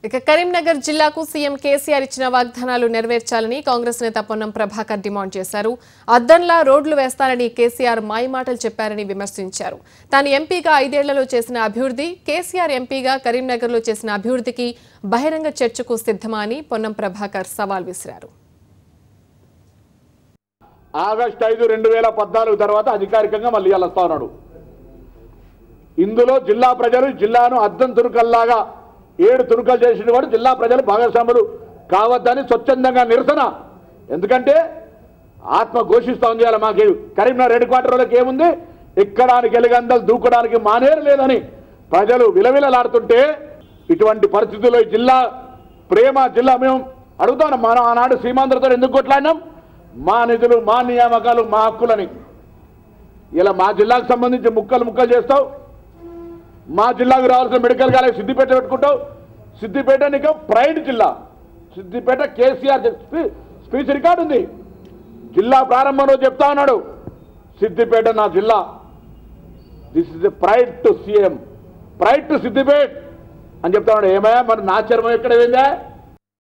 ఇక కరీంనగర్ జిల్లాకు సీఎం కేసీఆర్ ఇచ్చిన వాగ్దానాలు నెరవేర్చాలని కాంగ్రెస్ నేత పొన్నం ప్రభాకర్ డిమాండ్ చేశారు. అద్దంలా రోడ్లు వేస్తారని కేసీఆర్ మాయమాటలు చెప్పారని విమర్శించారు. తాను ఎంపీగా 5 ఏళ్లలో చేసిన అభివృద్ధి, కేసీఆర్ ఎంపీగా కరీంనగర్లో చేసిన అభివృద్ధికి బహిరంగ చర్చకు సిద్ధమా అని పొన్నం ప్రభాకర్ సవాల్ విసిరారు. ఆగస్టు 5, 2014 తర్వాత అధికారికంగా మళ్ళీ వస్తా ఉన్నాడు. ఇందులో జిల్లా ప్రజలు జిల్లాను అద్దం తురుకల్లాగా 7 తురుకలు చేసిన వాడు జిల్లా ప్రజలు భాగస్వాములు కావద్దని స్వచ్ఛందంగా నిరసన. ఎందుకంటే ఆత్మ ఘోషిస్తా ఉంది. మాకు కరీంనగర్ హెడ్ క్వార్టర్లోకి ఏముంది, ఎక్కడానికి ఎలుగందలు దూకడానికి మానేరు లేదని ప్రజలు విలవిలలాడుతుంటే ఇటువంటి పరిస్థితుల్లో జిల్లా ప్రేమ జిల్లా మేము అడుగుతాం. మనం ఆనాడు సీమాంధ్రతో ఎందుకు కొట్లాడినాం? మా నిధులు, మా నియామకాలు, మా హక్కులని. ఇలా మా జిల్లాకు సంబంధించి ముక్కలు చేస్తావు. మా జిల్లాకు రావాల్సిన మెడికల్ కాలేజ్ సిద్దిపేట పెట్టుకుంటావు. సిద్దిపేట నీకు ప్రైడ్ జిల్లా. సిద్దిపేట కేసీఆర్ స్పీచ్ రికార్డు ఉంది. జిల్లా ప్రారంభంలో చెప్తా ఉన్నాడు, సిద్దిపేట నా జిల్లా, this is a pride to CM, pride to Siddipet అని చెప్తా ఉన్నాడు. ఏమయ్యా మరి నా చర్మం ఎక్కడ పోయిందా?